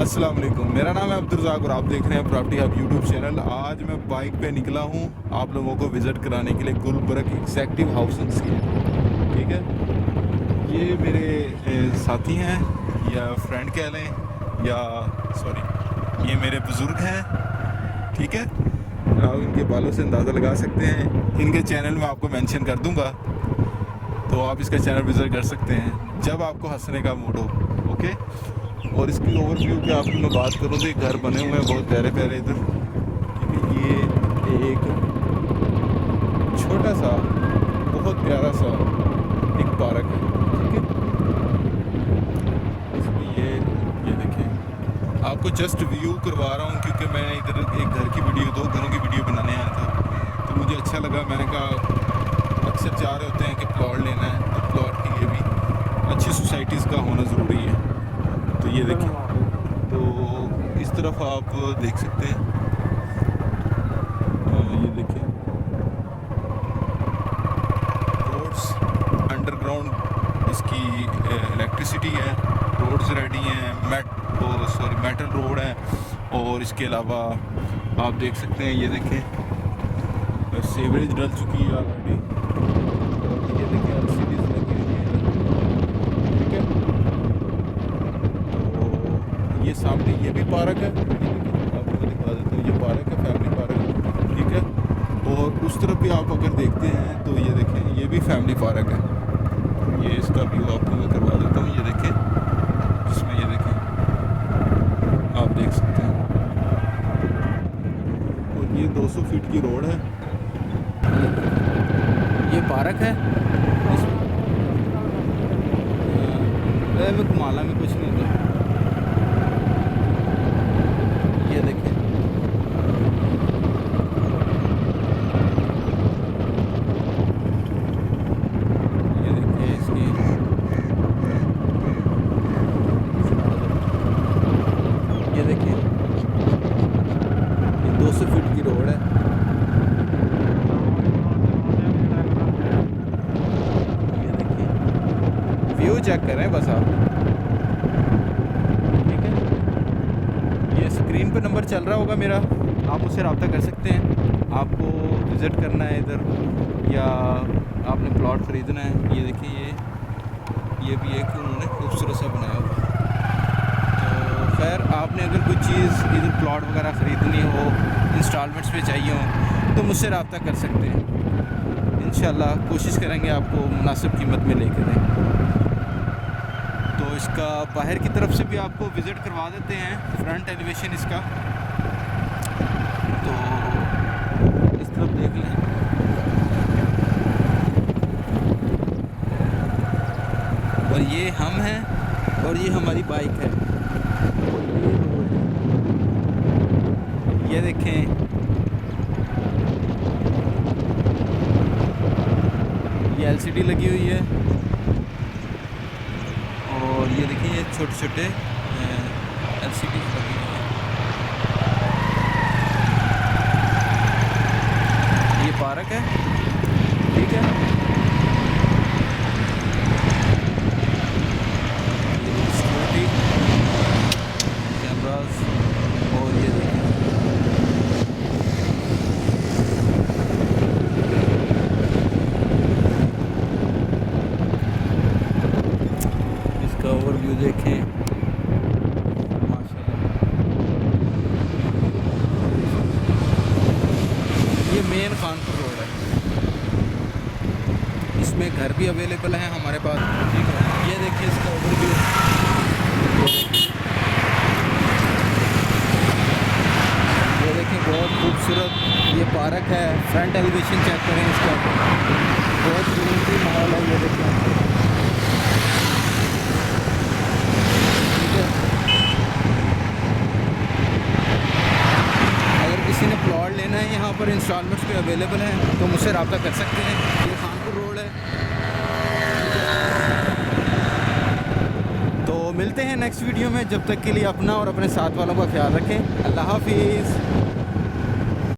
अस्सलाम वालेकुम, मेरा नाम है अब्दुल रज़ाक और आप देख रहे हैं प्रॉपर्टी हब यूट्यूब चैनल। आज मैं बाइक पे निकला हूँ आप लोगों को विज़िट कराने के लिए गुलबर्ग एग्जेक्टिव हाउसिंग स्कीम। ठीक है, ये मेरे साथी हैं या फ्रेंड कह लें या सॉरी ये मेरे बुज़ुर्ग हैं। ठीक है, आप इनके बालों से अंदाज़ा लगा सकते हैं। इनके चैनल में आपको मेंशन कर दूंगा, तो आप इसका चैनल विज़िट कर सकते हैं जब आपको हंसने का मूड हो। ओके, और इसकी ओवरव्यू की आपको मैं बात करूँ तो ये घर बने हुए हैं बहुत प्यारे प्यारे इधर। ठीक है, ये एक छोटा सा बहुत प्यारा सा एक पार्क है। ठीक है, इसमें ये देखिए, आपको जस्ट व्यू करवा रहा हूँ क्योंकि मैं इधर एक घर की वीडियो, दो घरों की वीडियो बनाने आया था, तो मुझे अच्छा लगा। मैंने कहा अक्सर चाह रहे होते हैं कि प्लॉट लेना है, तो प्लॉट के लिए भी अच्छी सोसाइटीज़ का होना ज़रूरी है। तो ये देखें, तो इस तरफ आप देख सकते हैं, ये देखें रोड्स, अंडरग्राउंड इसकी इलेक्ट्रिसिटी है, रोड्स रेडी हैं, मेटल रोड है। और इसके अलावा आप देख सकते हैं, ये देखें सीवरेज डल चुकी है ऑलरेडी। ये देखें LCDs लगी हुई है। ठीक है, ये सामने ये भी पार्क है, आपको मैं दिखा देता हूँ। ये पार्क है, फैमिली पार्क है। ठीक है, और उस तरफ भी आप अगर देखते हैं तो ये देखें, ये भी फैमिली पार्क है। ये इसका व्यू आपको मैं करवा देता हूँ। ये देखें, जिसमें ये देखें आप देख सकते हैं, और ये 200 फीट की रोड है। ये पार्क है, इसमें कुमाला में कुछ नहीं होता। ये देखें, ये देखिए इसकी, ये देखिए ये 200 फीट की रोड है। ये देखिए व्यू चेक करें बस आप। ठीक है, ये स्क्रीन पर नंबर चल रहा होगा मेरा, आप उससे रब्ता कर सकते हैं। आपको विज़िट करना है इधर या आपने प्लॉट ख़रीदना है। ये देखिए, ये भी एक उन्होंने खूबसूरत सा बनाया हुआ। तो खैर, आपने अगर कोई चीज़ इधर प्लॉट वगैरह ख़रीदनी हो, इंस्टॉलमेंट्स पे चाहिए हो, तो मुझसे रब्ता कर सकते हैं। इंशाल्लाह कोशिश करेंगे आपको मुनासिब कीमत में लेके दें। तो इसका बाहर की तरफ से भी आपको विज़िट करवा देते हैं, फ्रंट एलिवेशन इसका। तो इस तरफ देख लें, और ये हम हैं और ये हमारी बाइक है। ये देखें, ये LCD लगी हुई है, और ये देखिए ये छोटे छोटे LCD लगी हुई है। ये पार्क है। ठीक है, सिक्योरिटी कैमरास, और ये देखिए इसका ओवरव्यू देखें, माशाल्लाह। ये मेन खानपुर रोड है, इसमें घर भी अवेलेबल हैं हमारे पास। ठीक है, ये देखिए इसका ओवरव्यू। ये देखिए बहुत खूबसूरत ये पार्क है। फ्रंट एलिवेशन चेक करें इसका, बहुत खूबसूरत माहौल है। ये देखिए, ठीक है, अगर किसी ने प्लॉट लेना है यहाँ पर इंस्टॉलमेंट्स पे अवेलेबल हैं, तो मुझसे रब्ता कर सकते हैं। ये खानपुर रोड है। तो मिलते हैं नेक्स्ट वीडियो में, जब तक के लिए अपना और अपने साथ वालों का ख्याल रखें। अल्लाह हाफिज़।